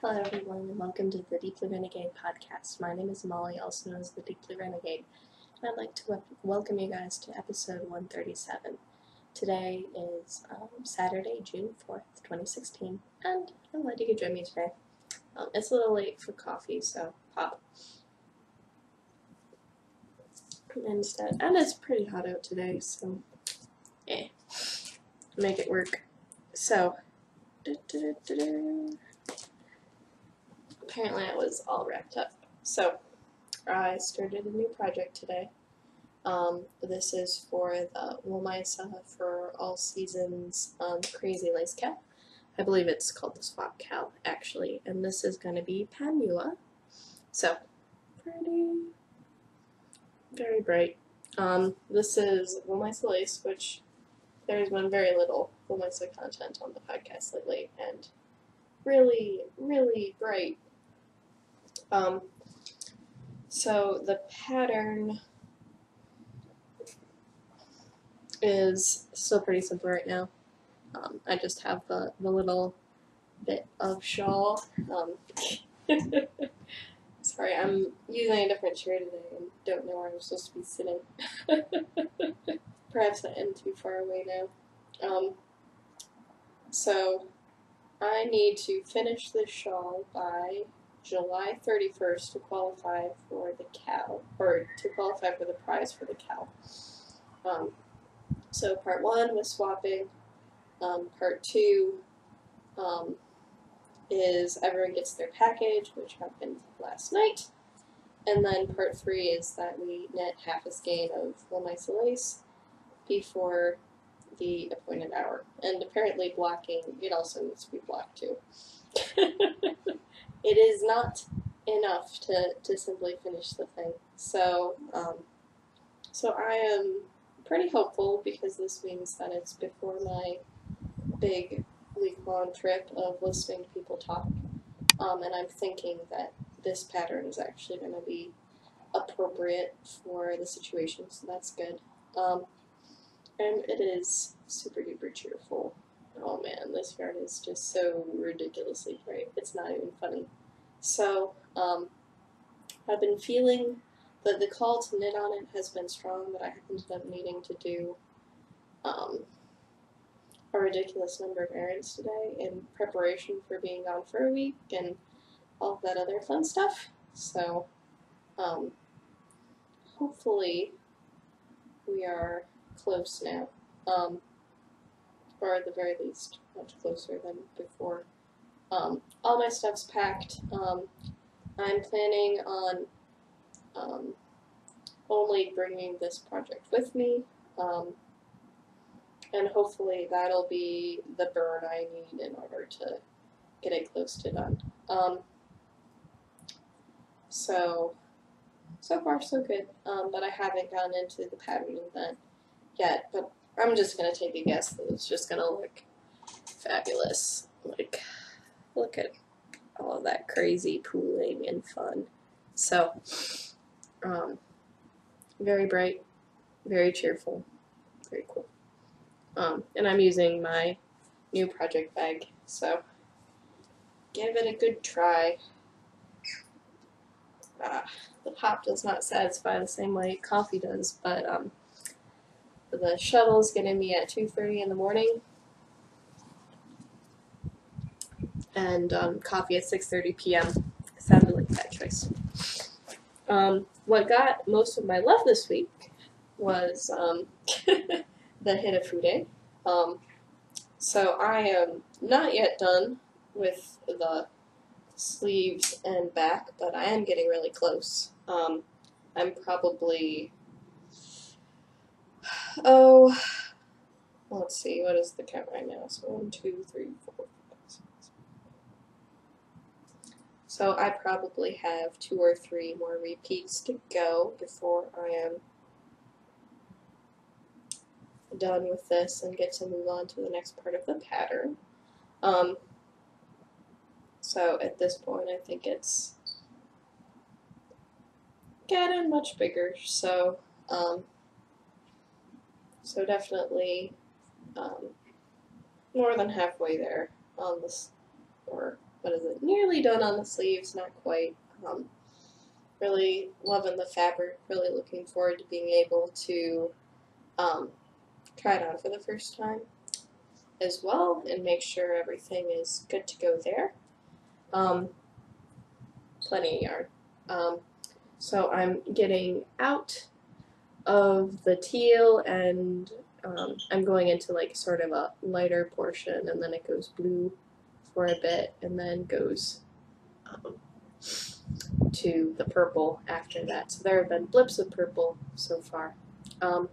Hello everyone and welcome to the Deepbluerenegade podcast. My name is Molly, also known as the Deepbluerenegade, and I'd like to welcome you guys to episode 137. Today is Saturday, June 4th, 2016, and I'm glad you could join me today. It's a little late for coffee, so pop. Instead, and it's pretty hot out today, so make it work. So, apparently I was all wrapped up. So, I started a new project today. This is for the Woolmisa for All Seasons Crazy Lace Cow. I believe it's called the Swap Cow, actually, and this is going to be Panua. So, pretty, very bright. This is Woolmisa lace, which there's been very little Woolmisa content on the podcast lately, and really, really bright. So the pattern is still pretty simple right now. I just have the little bit of shawl. Sorry, I'm using a different chair today and don't know where I'm supposed to be sitting. Perhaps I am too far away now. So I need to finish this shawl by July 31st to qualify for the cow, or to qualify for the prize for the cow. So part 1 was swapping. Part 2 is everyone gets their package, which happened last night. And then part 3 is that we knit half a skein of Woolmisa lace before the appointed hour. And apparently blocking, it also needs to be blocked too. It is not enough to simply finish the thing. So, so I am pretty hopeful because this means that it's before my big week-long trip of listening to people talk. And I'm thinking that this pattern is actually going to be appropriate for the situation, so that's good. And it is super duper cheerful. Oh man, this yarn is just so ridiculously bright. It's not even funny. So, I've been feeling that the call to knit on it has been strong, but I ended up needing to do a ridiculous number of errands today in preparation for being gone for a week and all of that other fun stuff. So, hopefully we are close now, or at the very least much closer than before. All my stuff's packed. I'm planning on only bringing this project with me, and hopefully that'll be the burn I need in order to get it close to done. So far so good, but I haven't gone into the pattern event yet, but I'm just going to take a guess that it's just going to look fabulous. Like, look at all of that crazy pooling and fun. So, very bright, very cheerful, very cool. And I'm using my new project bag, so give it a good try. The pop does not satisfy the same way coffee does, but the shuttle's getting me at 2:30 in the morning, and coffee at 6:30 p.m. sounded like that choice. What got most of my love this week was the Hitafude. So I am not yet done with the sleeves and back, but I am getting really close. I'm probably, let's see, what is the count right now? So 1, 2, 3, 4, 5, 6. So I probably have 2 or 3 more repeats to go before I am done with this and get to move on to the next part of the pattern. So at this point I think it's getting much bigger, so definitely more than halfway there on this, or what is it, nearly done on the sleeves, not quite. Really loving the fabric, really looking forward to being able to try it on for the first time as well and make sure everything is good to go there. Plenty of yarn. So I'm getting out of the teal and I'm going into like sort of a lighter portion, and then it goes blue for a bit and then goes to the purple after that. So there have been blips of purple so far. I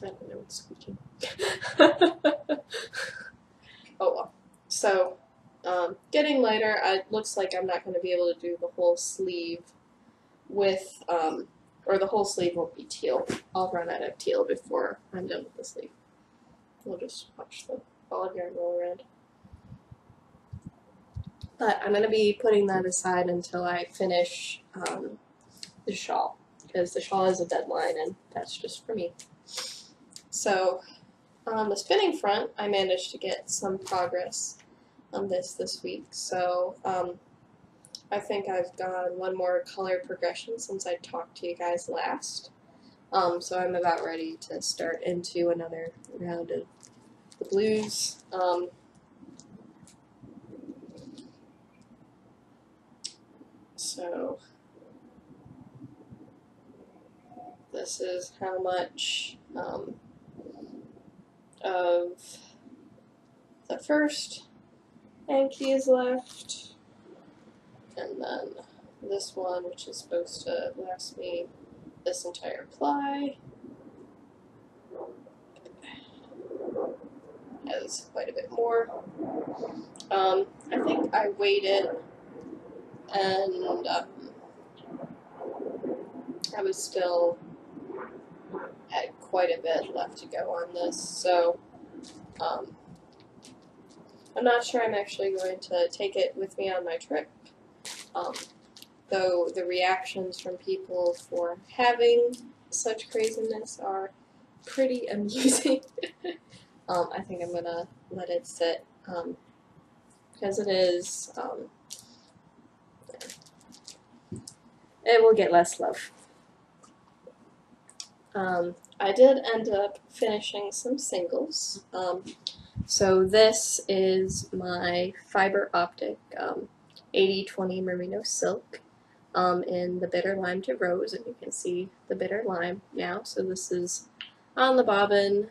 don't know what's squeaking. Oh well. So getting lighter. It looks like I'm not going to be able to do the whole sleeve with, or the whole sleeve won't be teal. I'll run out of teal before I'm done with the sleeve. We'll just watch the ball of yarn roll around. But I'm going to be putting that aside until I finish the shawl, because the shawl is a deadline and that's just for me. So on the spinning front, I managed to get some progress on this week. So I think I've gone one more color progression since I talked to you guys last. So I'm about ready to start into another round of the blues. So this is how much of the first hanky is left, and then this one, which is supposed to last me this entire ply, has quite a bit more. I think I waited and I was still had quite a bit left to go on this, so I'm not sure I'm actually going to take it with me on my trip, though the reactions from people for having such craziness are pretty amusing. I think I'm going to let it sit, because it is, it will get less love. I did end up finishing some singles. So this is my fiber optic 80/20 merino silk in the bitter lime to rose, and you can see the bitter lime now. So this is on the bobbin,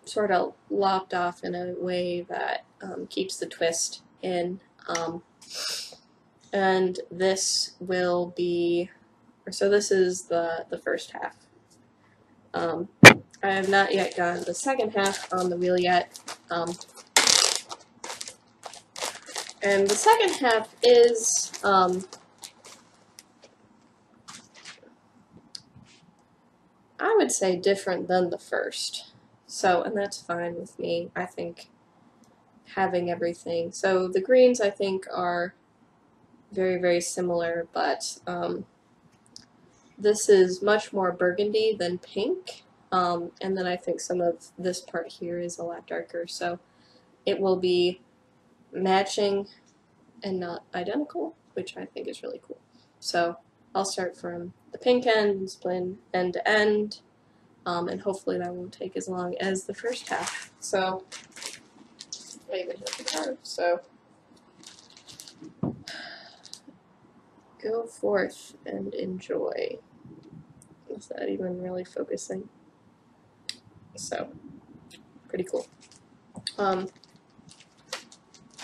sort of lopped off in a way that keeps the twist in. And this will be, so this is the first half. I have not yet gotten the second half on the wheel yet. And the second half is I would say different than the first. So, and that's fine with me. I think having everything. So the greens I think are very, very similar, but this is much more burgundy than pink. And then I think some of this part here is a lot darker. So it will be matching and not identical, which I think is really cool. So I'll start from the pink end and spin end to end, and hopefully that won't take as long as the first half. So I even hit the card, so go forth and enjoy. Is that even really focusing? So pretty cool.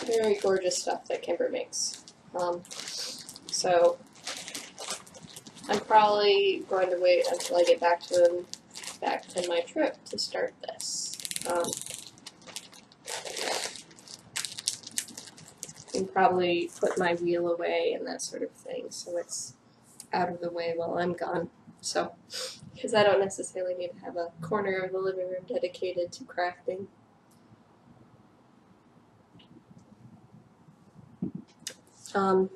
Very gorgeous stuff that Kimber makes. So I'm probably going to wait until I get back to my trip to start this. And probably put my wheel away and that sort of thing, so it's out of the way while I'm gone. So, because I don't necessarily need to have a corner of the living room dedicated to crafting. I'm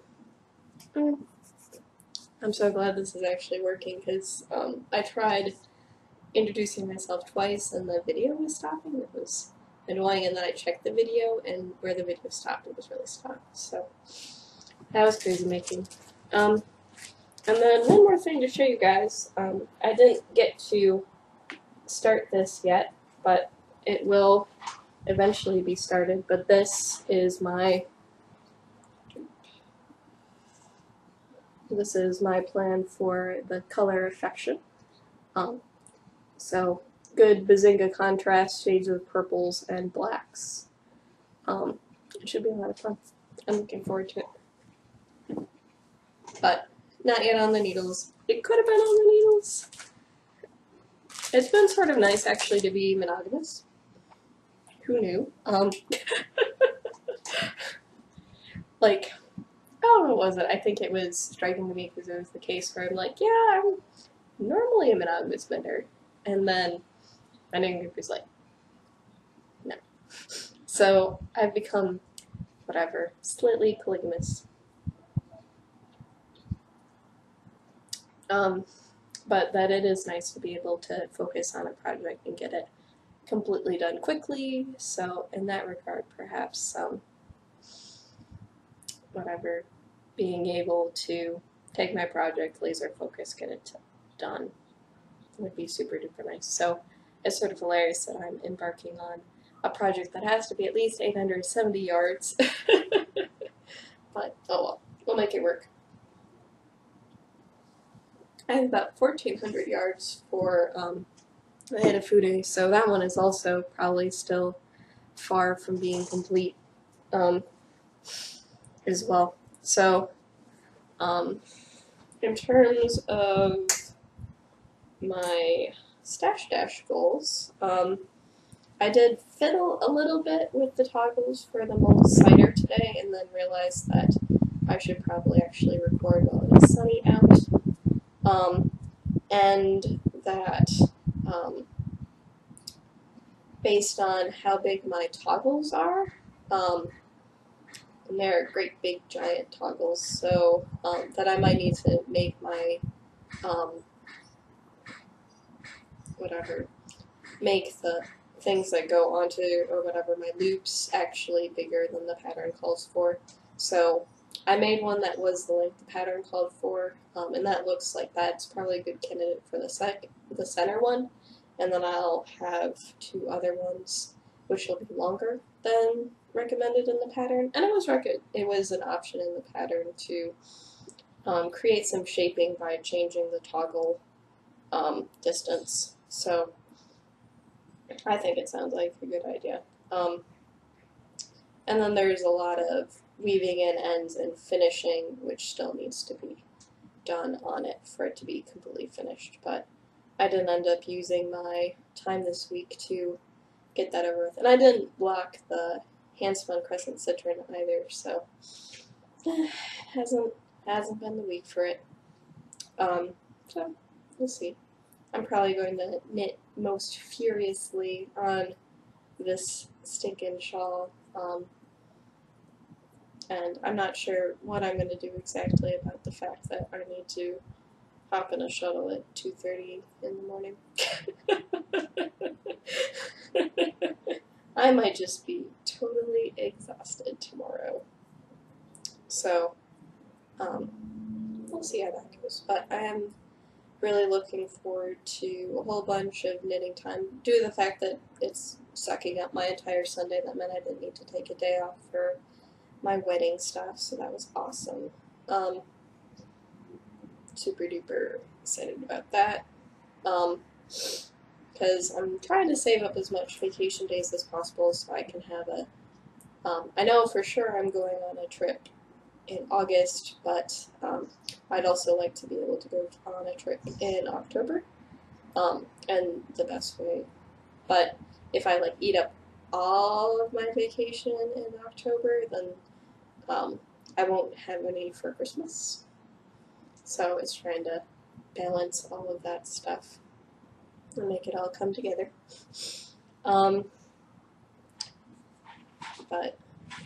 so glad this is actually working, because I tried introducing myself twice and the video was stopping. It was annoying, and then I checked the video, and where the video stopped, it was really stopped. So that was crazy making. And then one more thing to show you guys. I didn't get to start this yet, but it will eventually be started. But this is my plan for the color affection. So good Bazinga contrast, shades of purples and blacks. It should be a lot of fun. I'm looking forward to it. But not yet on the needles. It could have been on the needles. It's been sort of nice actually to be monogamous. Who knew? Like, oh, what was it? I think it was striking to me because it was the case where I'm like, yeah, I'm normally a monogamous bender. And then my knitting group is like, no. So I've become, whatever, slightly polygamous. But that it is nice to be able to focus on a project and get it completely done quickly. So in that regard, perhaps, whatever, being able to take my project, laser focus, get it done would be super duper nice. So it's sort of hilarious that I'm embarking on a project that has to be at least 870 yards. But oh well, we'll make it work. I have about 1,400 yards for the Hanafude, so that one is also probably still far from being complete as well. So in terms of my stash dash goals, I did fiddle a little bit with the toggles for the mold cider today, and then realized that I should probably actually record while it is sunny out. And that based on how big my toggles are, and they're great big giant toggles, so that I might need to make my make the things that go onto or whatever my loops actually bigger than the pattern calls for. So I made one that was the length the pattern called for, and that looks like that's probably a good candidate for the center one. And then I'll have 2 other ones which will be longer than recommended in the pattern. And it was an option in the pattern to create some shaping by changing the toggle distance. So I think it sounds like a good idea. And then there's a lot of weaving in ends and finishing, which still needs to be done on it for it to be completely finished. But I didn't end up using my time this week to get that over with. And I didn't block the hand-spun crescent citron either, so hasn't been the week for it. So we'll see. I'm probably going to knit most furiously on this stinking shawl, and I'm not sure what I'm going to do exactly about the fact that I need to hop in a shuttle at 2:30 in the morning. I might just be totally exhausted tomorrow. So, we'll see how that goes. But I am really looking forward to a whole bunch of knitting time. Due to the fact that it's sucking up my entire Sunday, that meant I didn't need to take a day off for my wedding stuff, so that was awesome. Super duper excited about that. Because I'm trying to save up as much vacation days as possible so I can have a, I know for sure I'm going on a trip in August, but I'd also like to be able to go on a trip in October, and the best way, but if I like eat up all of my vacation in October, then I won't have any for Christmas, so it's trying to balance all of that stuff and make it all come together. But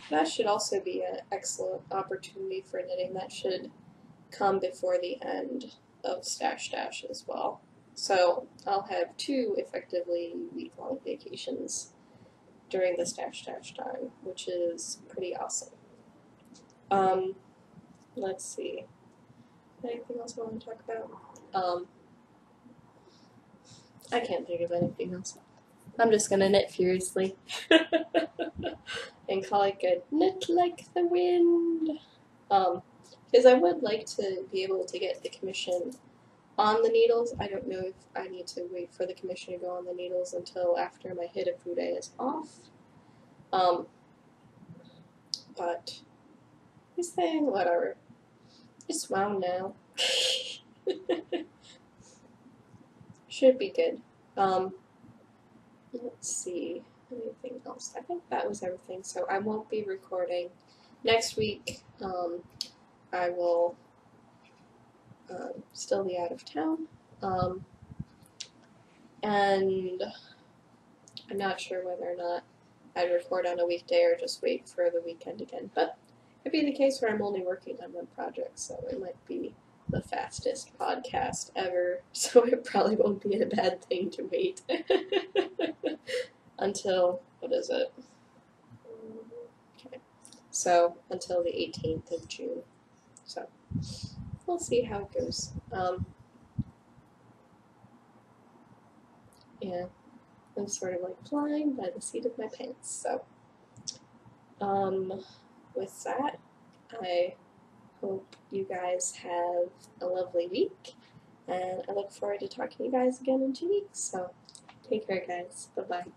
that should also be an excellent opportunity for knitting. That should come before the end of Stash Dash as well. So I'll have 2 effectively week-long vacations during this time, which is pretty awesome. Let's see. Anything else I want to talk about? I can't think of anything else. I'm just gonna knit furiously and call it good. Knit like the wind. Because I would like to be able to get the commission on the needles. I don't know if I need to wait for the commission to go on the needles until after my Hitafude is off. But he's saying whatever. It's wound now. Should be good. Let's see. Anything else? I think that was everything. So I won't be recording next week. I will still be out of town. And I'm not sure whether or not I'd record on a weekday or just wait for the weekend again. But it'd be the case where I'm only working on one project, so it might be the fastest podcast ever. So it probably won't be a bad thing to wait until, what is it? Okay. So until the 18th of June. So we'll see how it goes. Yeah, I'm sort of like flying by the seat of my pants. So, with that, I hope you guys have a lovely week, and I look forward to talking to you guys again in 2 weeks. So, take care, guys. Bye-bye.